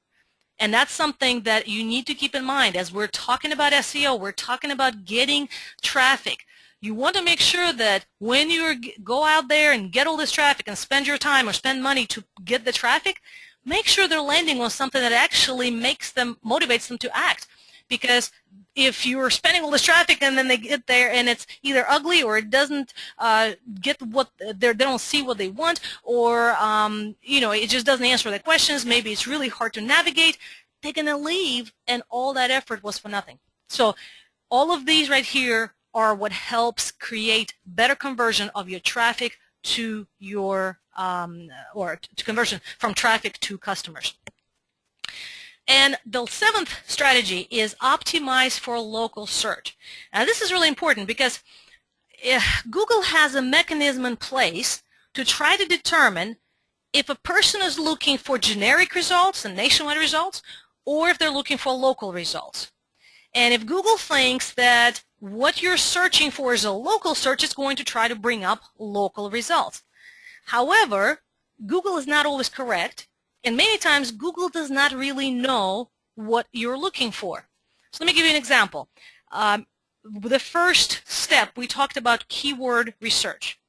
And that's something that you need to keep in mind as we're talking about SEO. We're talking about getting traffic. You want to make sure that when you go out there and get all this traffic and spend your time or spend money to get the traffic, make sure they're landing on something that actually motivates them to act. Because if you're spending all this traffic and then they get there and it's either ugly or it doesn't get what they don't see what they want, or it just doesn't answer their questions, maybe it's really hard to navigate, they're going to leave and all that effort was for nothing. So all of these right here are what helps create better conversion of your traffic to your or to conversion from traffic to customers. And the seventh strategy is optimize for local search. Now this is really important because Google has a mechanism in place to try to determine if a person is looking for generic results and nationwide results, or if they're looking for local results. And if Google thinks that what you're searching for is a local search, it's going to try to bring up local results. However, Google is not always correct. And many times, Google does not really know what you're looking for. So let me give you an example. The first step, we talked about keyword research.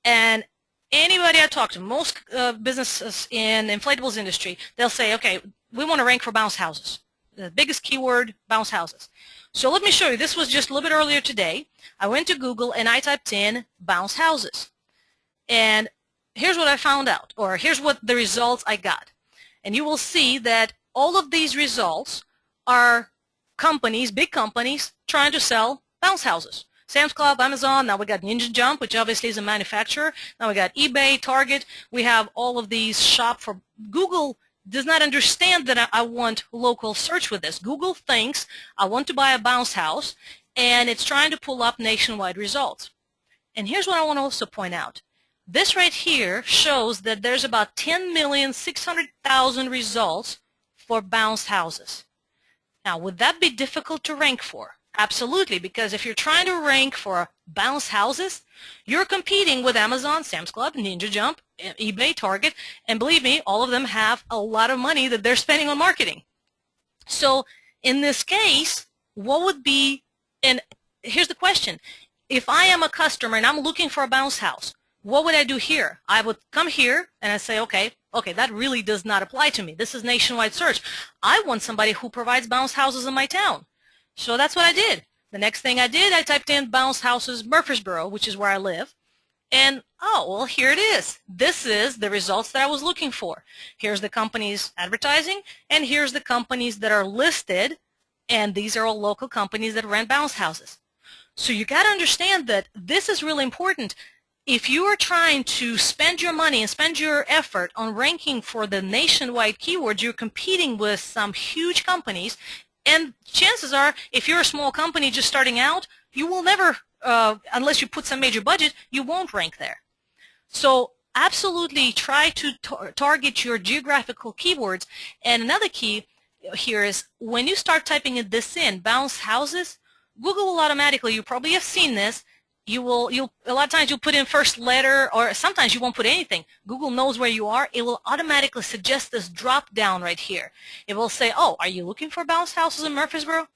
And anybody I talk to, most businesses in the inflatables industry, they'll say, okay, we want to rank for bounce houses. The biggest keyword, bounce houses. So let me show you. This was just a little bit earlier today. I went to Google and I typed in bounce houses. And here's what I found out, or here's what the results I got. And you will see that all of these results are companies, big companies, trying to sell bounce houses. Sam's Club, Amazon, now we got Ninja Jump, which obviously is a manufacturer. Now we got eBay, Target. We have all of these shop for Google does not understand that I want local search with this. Google thinks I want to buy a bounce house, and it's trying to pull up nationwide results. And here's what I want to also point out. This right here shows that there's about 10,600,000 results for bounce houses. Now, would that be difficult to rank for? Absolutely, because if you're trying to rank for bounce houses, you're competing with Amazon, Sam's Club, Ninja Jump, eBay, Target, and believe me, all of them have a lot of money that they're spending on marketing. So in this case, what would be, and here's the question, if I am a customer and I'm looking for a bounce house, what would I do here? I would come here and I say, okay, that really does not apply to me. This is nationwide search. I want somebody who provides bounce houses in my town. So that's what I did. The next thing I did, I typed in bounce houses Murfreesboro, which is where I live. And, oh, well, here it is. This is the results that I was looking for. Here's the companies advertising, and here's the companies that are listed, and these are all local companies that rent bounce houses. So you got to understand that this is really important. If you are trying to spend your money and spend your effort on ranking for the nationwide keywords, you're competing with some huge companies, and chances are, if you're a small company just starting out, you will never, unless you put some major budget, you won't rank there. So absolutely try to target your geographical keywords. And another key here is when you start typing this in, bounce houses, Google will automatically, you probably have seen this, a lot of times you'll put in first letter, or sometimes you won't put anything. Google knows where you are. It will automatically suggest this drop down right here. It will say, oh, are you looking for bounce houses in Murfreesboro?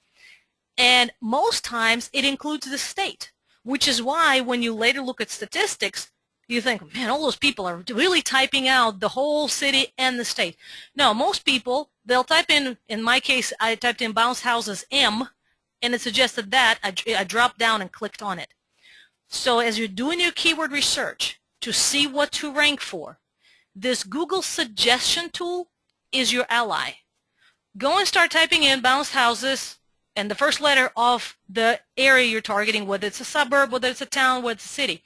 And most times it includes the state, which is why when you later look at statistics, you think, man, all those people are really typing out the whole city and the state. No, most people, they'll type in my case, I typed in bounce houses M, and it suggested that. I dropped down and clicked on it. So as you're doing your keyword research to see what to rank for, this Google suggestion tool is your ally. Go and start typing in bounce houses and the first letter of the area you're targeting, whether it's a suburb, whether it's a town, whether it's a city,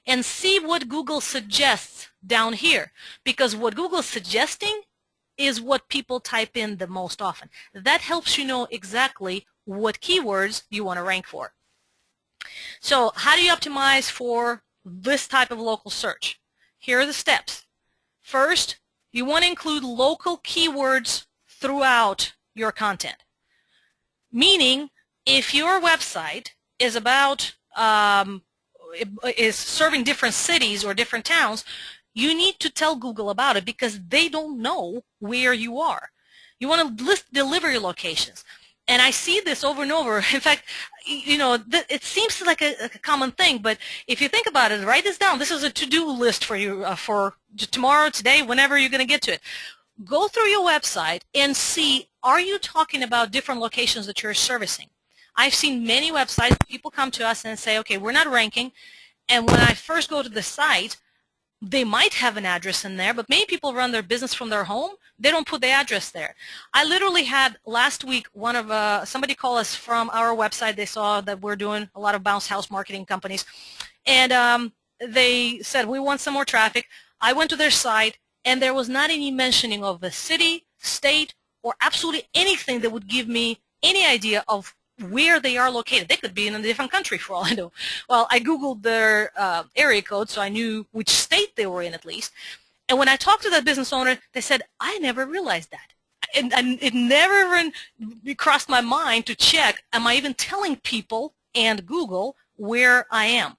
and see what Google suggests down here. Because what Google's suggesting is what people type in the most often. That helps you know exactly what keywords you want to rank for. So how do you optimize for this type of local search? Here are the steps. First, you want to include local keywords throughout your content. Meaning, if your website is about is serving different cities or different towns, you need to tell Google about it because they don't know where you are. You want to list delivery locations. And I see this over and over. In fact, you know, it seems like a common thing, but if you think about it, write this down. This is a to-do list for you for tomorrow, today, whenever you're going to get to it. Go through your website and see, are you talking about different locations that you're servicing? I've seen many websites, people come to us and say, okay, we're not ranking, and when I first go to the site, they might have an address in there, but many people run their business from their home. They don't put the address there. I literally had last week somebody call us from our website. They saw that we're doing a lot of bounce house marketing companies, and they said, we want some more traffic. I went to their site, and there was not any mentioning of the city, state, or absolutely anything that would give me any idea of where they are located. They could be in a different country for all I know. Well, I Googled their area code, so I knew which state they were in at least. And when I talked to that business owner, they said, I never realized that. And it never even crossed my mind to check, am I even telling people and Google where I am?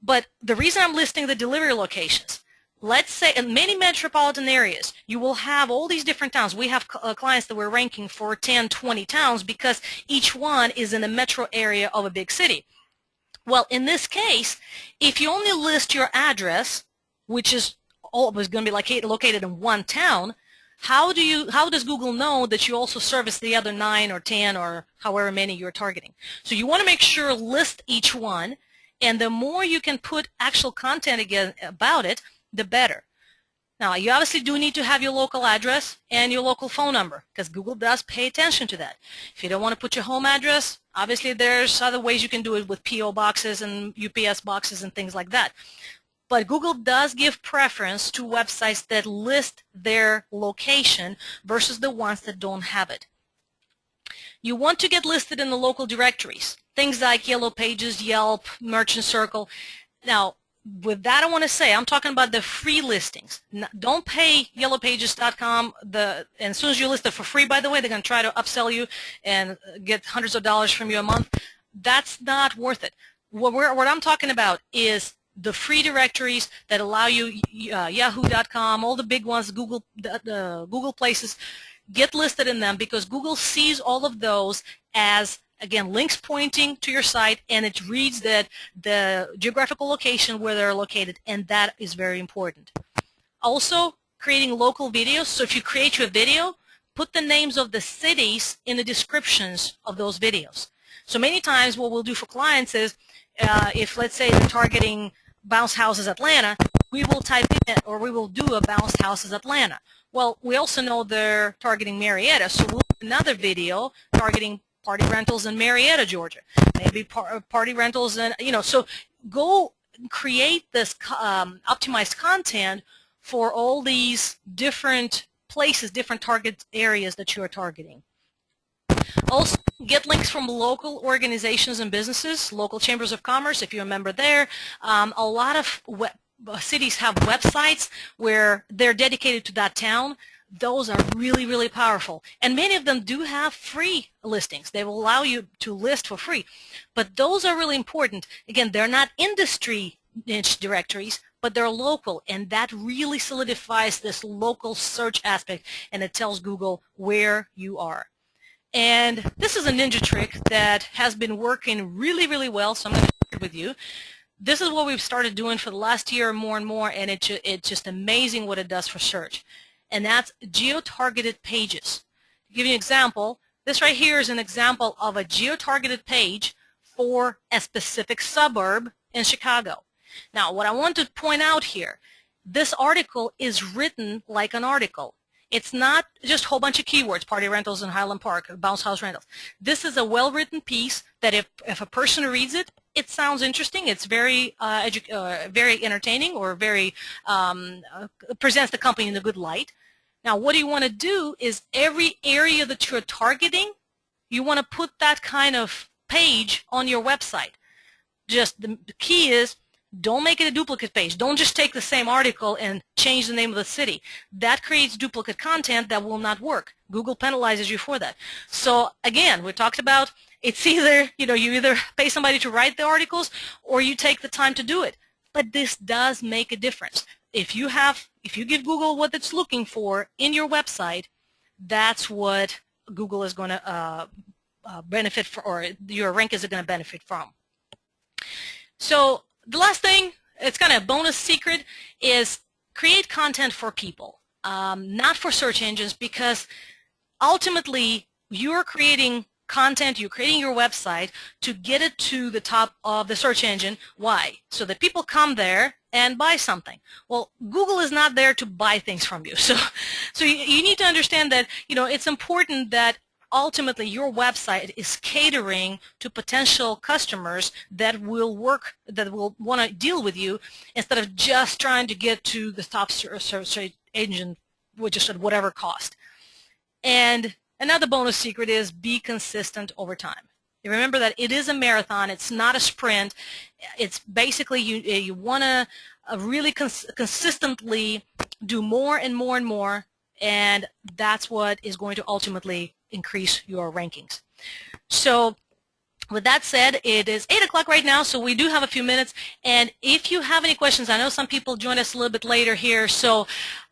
But the reason I'm listing the delivery locations, let's say in many metropolitan areas, you will have all these different towns. We have clients that we're ranking for 10, 20 towns because each one is in a metro area of a big city. Well, in this case, if you only list your address, which is always going to be located in one town, how does Google know that you also service the other 9 or 10 or however many you're targeting? So you want to make sure list each one, and the more you can put actual content again about it, the better. Now, you obviously do need to have your local address and your local phone number because Google does pay attention to that. If you don't want to put your home address, obviously there's other ways you can do it with P.O. boxes and UPS boxes and things like that. but Google does give preference to websites that list their location versus the ones that don't have it. You want to get listed in the local directories, things like Yellow Pages, Yelp, Merchant Circle. Now, with that, I want to say I'm talking about the free listings. Don't pay yellowpages.com. And as soon as you list it for free, by the way, they're going to try to upsell you and get hundreds of dollars from you a month. That's not worth it. What I'm talking about is the free directories that allow you, yahoo.com, all the big ones, Google, the Google places. Get listed in them because Google sees all of those as, again, links pointing to your site, and it reads that the geographical location where they're located, and that is very important. Also, creating local videos. So if you create your video, put the names of the cities in the descriptions of those videos. So many times what we'll do for clients is, if let's say they're targeting Bounce Houses Atlanta, we will type in, or we will do a Bounce Houses Atlanta. Well, we also know they're targeting Marietta, so we'll do another video targeting party rentals in Marietta, Georgia. Maybe party rentals in, so go create this optimized content for all these different places, different target areas that you are targeting. Also, get links from local organizations and businesses, local chambers of commerce, if you're a member there. A lot of cities have websites where they're dedicated to that town. Those are really, really powerful. And many of them do have free listings. They will allow you to list for free. But those are really important. Again, they're not industry niche directories, but they're local. And that really solidifies this local search aspect, and it tells Google where you are. And this is a ninja trick that has been working really, really well, so I'm going to share it with you. This is what we've started doing for the last year more and more, and it's just amazing what it does for search. And that's geo-targeted pages. To give you an example, this right here is an example of a geo-targeted page for a specific suburb in Chicago. Now, what I want to point out here, this article is written like an article. It's not just a whole bunch of keywords, party rentals in Highland Park, bounce house rentals. This is a well-written piece that if a person reads it, it sounds interesting. It's very very entertaining, or very presents the company in a good light. Now, what you want to do is every area that you're targeting, you want to put that kind of page on your website. Just the key is, don't make it a duplicate page. Don't just take the same article and change the name of the city. That creates duplicate content that will not work. Google penalizes you for that. So again, we talked about it's either, you either pay somebody to write the articles or you take the time to do it. But this does make a difference. If you give Google what it's looking for in your website, that's what Google is going to benefit from, or your rank is going to benefit from. So the last thing, it's kind of a bonus secret, is create content for people, not for search engines, because ultimately you're creating content, you're creating your website to get it to the top of the search engine. Why? So that people come there and buy something. Well, Google is not there to buy things from you. So you need to understand that, it's important that ultimately your website is catering to potential customers that will want to deal with you, instead of just trying to get to the top search engine, which is at whatever cost. And another bonus secret is be consistent over time. You remember that it is a marathon. It's not a sprint. It's basically you want to really consistently do more and more and more, and that's what is going to ultimately increase your rankings. So with that said, it is 8 o'clock right now, so we do have a few minutes. And if you have any questions, I know some people joined us a little bit later here, so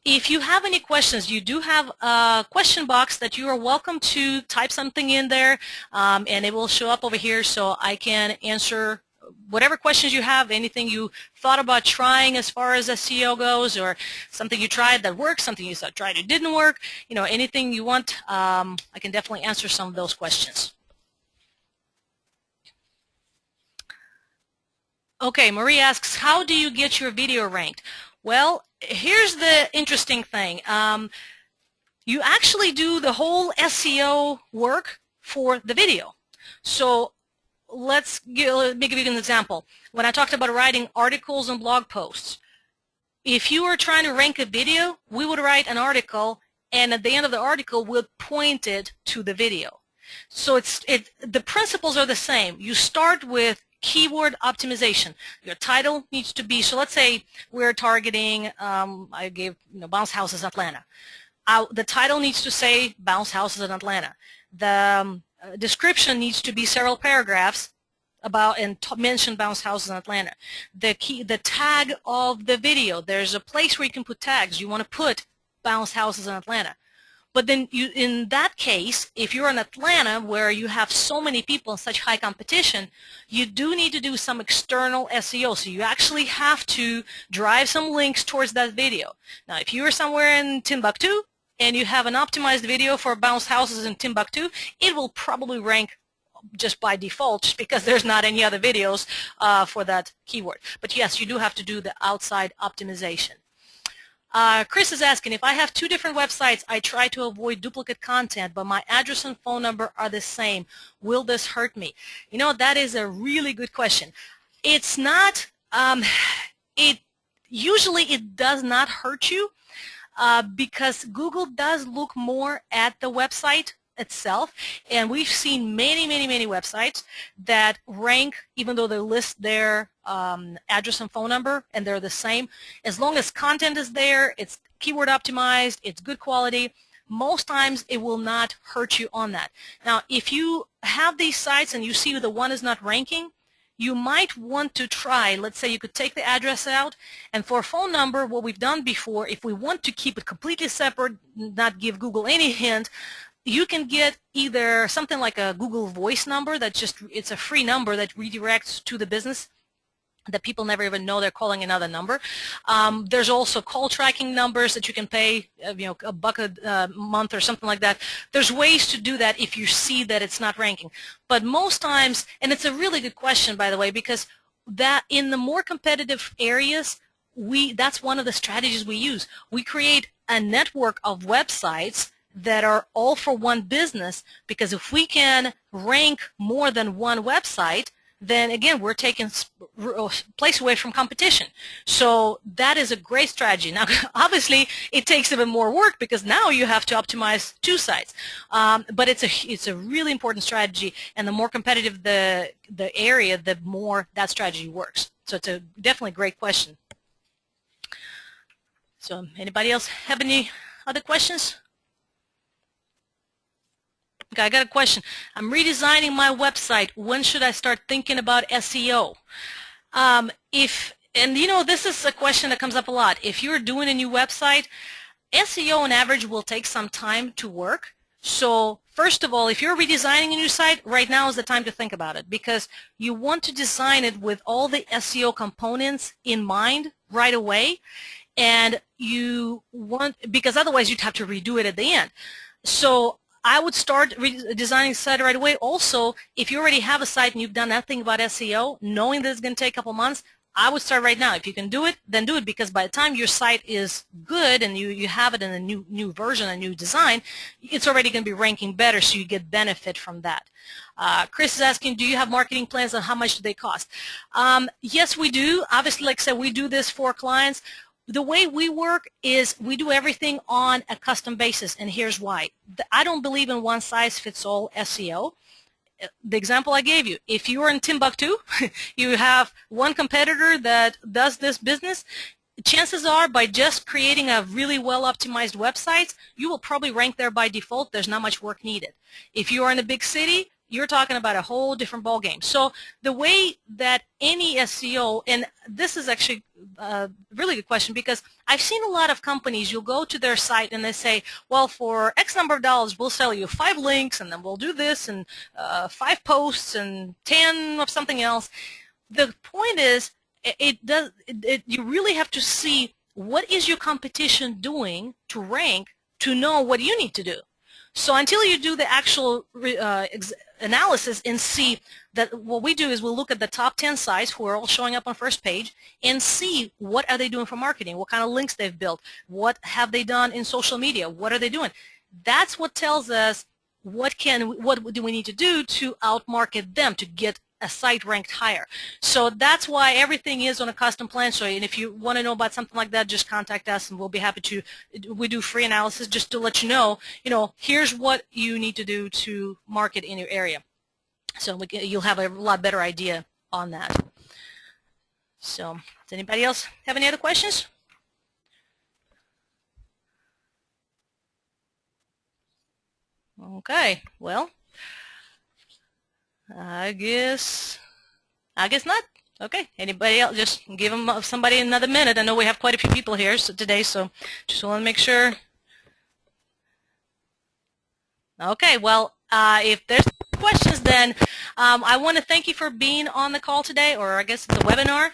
if you have any questions, you do have a question box that you are welcome to type something in there, and it will show up over here, so I can answer whatever questions you have, anything you thought about trying as far as SEO goes, or something you tried that worked, something you tried that didn't work, anything you want, I can definitely answer some of those questions. Okay, Marie asks, how do you get your video ranked? Well, here's the interesting thing. You actually do the whole SEO work for the video. So let me give you an example. When I talked about writing articles and blog posts, If you were trying to rank a video, we would write an article, and at the end of the article, we'll point it to the video. So the principles are the same. You start with keyword optimization. Your title needs to be, so let's say we're targeting, I gave bounce houses Atlanta. The title needs to say bounce houses in Atlanta. The description needs to be several paragraphs about and mention bounce houses in Atlanta. The tag of the video, there's a place where you can put tags. You want to put bounce houses in Atlanta. But then in that case, if you're in Atlanta where you have so many people and such high competition, you do need to do some external SEO. So you actually have to drive some links towards that video. Now, if you are somewhere in Timbuktu and you have an optimized video for bounce houses in Timbuktu, it will probably rank just by default, just because there's not any other videos for that keyword. But yes, you do have to do the outside optimization. Chris is asking, if I have 2 different websites, I try to avoid duplicate content, but my address and phone number are the same. Will this hurt me? That is a really good question. It's not, usually it does not hurt you because Google does look more at the website itself, and we've seen many websites that rank even though they list their address and phone number and they're the same. As long as content is there, it's keyword optimized, it's good quality, most times it will not hurt you on that. Now, if you have these sites and you see the one is not ranking, you might want to try, let's say you could take the address out, and for a phone number, what we've done before, if we want to keep it completely separate, not give Google any hint, you can get either something like a Google Voice number it's a free number that redirects to the business that people never even know they're calling another number. There's also call tracking numbers that you can pay, $1 a month or something like that. There's ways to do that if you see that it's not ranking. But most times, and it's a really good question, by the way, because that in the more competitive areas, that's one of the strategies we use. We create a network of websites that are all for one business, because if we can rank more than one website, then again we're taking place away from competition. So that is a great strategy. Now obviously it takes a bit more work because now you have to optimize 2 sites, but it's a really important strategy, and the more competitive the area, the more that strategy works. So it's a definitely great question. So anybody else have any other questions? Okay, I got a question. I'm redesigning my website. When should I start thinking about SEO? This is a question that comes up a lot. If you're doing a new website, SEO on average will take some time to work. So first of all, if you're redesigning a new site, right now is the time to think about it, because you want to design it with all the SEO components in mind right away, and because otherwise you'd have to redo it at the end. So I would start designing the site right away. Also, if you already have a site and you've done nothing about SEO, knowing that it's going to take a couple months, I would start right now. If you can do it, then do it, because by the time your site is good and you have it in a new version, a new design, it's already going to be ranking better, so you get benefit from that. Chris is asking, do you have marketing plans and how much do they cost? Yes, we do. Obviously, like I said, we do this for clients. The way we work is we do everything on a custom basis, and here's why. I don't believe in one-size-fits-all SEO. The example I gave you, if you are in Timbuktu, you have one competitor that does this business, chances are by just creating a really well-optimized website, you will probably rank there by default. There's not much work needed. If you are in a big city, you're talking about a whole different ballgame. So the way that any SEO, and this is actually a really good question, because I've seen a lot of companies, you'll go to their site and they say, well, for X number of dollars, we'll sell you 5 links, and then we'll do this, and 5 posts, and 10 of something else. The point is, you really have to see what is your competition doing to rank to know what you need to do. So until you do the actual analysis and see that, what we do is we'll look at the top 10 sites who are all showing up on first page and see what are they doing for marketing, what kind of links they've built, what have they done in social media, what are they doing. That's what tells us what do we need to do to outmarket them, to get a site ranked higher. So that's why everything is on a custom plan. So, and if you want to know about something like that, just contact us and we'll be happy to. We do free analysis just to let you know, here's what you need to do to market in your area. So you'll have a lot better idea on that. So does anybody else have any other questions? Okay, well, I guess not. Okay, anybody else? Just give somebody another minute. I know we have quite a few people here today, so just want to make sure. Okay, well, if there's questions, then I want to thank you for being on the call today, or I guess the webinar.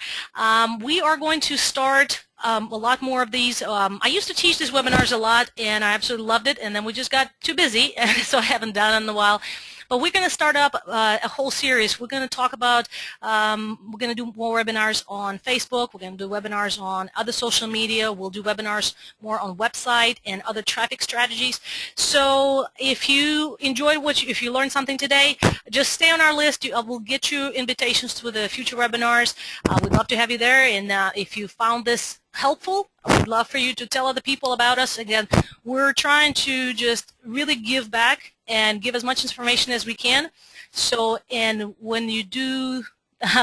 We are going to start a lot more of these. I used to teach these webinars a lot, and I absolutely loved it, and then we just got too busy, so I haven't done it in a while. But we're going to start up a whole series. We're going to talk about, we're going to do more webinars on Facebook. We're going to do webinars on other social media. We'll do webinars more on website and other traffic strategies. So if you enjoyed if you learned something today, just stay on our list. We'll get you invitations to the future webinars. We'd love to have you there. And if you found this helpful, we'd love for you to tell other people about us. Again, we're trying to just really give back and give as much information as we can. So, and when you do,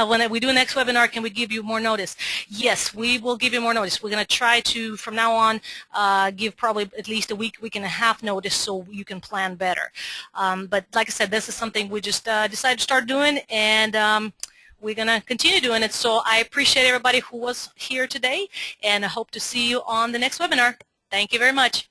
when we do a next webinar, can we give you more notice? Yes, we will give you more notice. We're going to try to, from now on, give probably at least a week and a half notice so you can plan better. But like I said, this is something we just decided to start doing, and we're going to continue doing it. So I appreciate everybody who was here today, and I hope to see you on the next webinar. Thank you very much.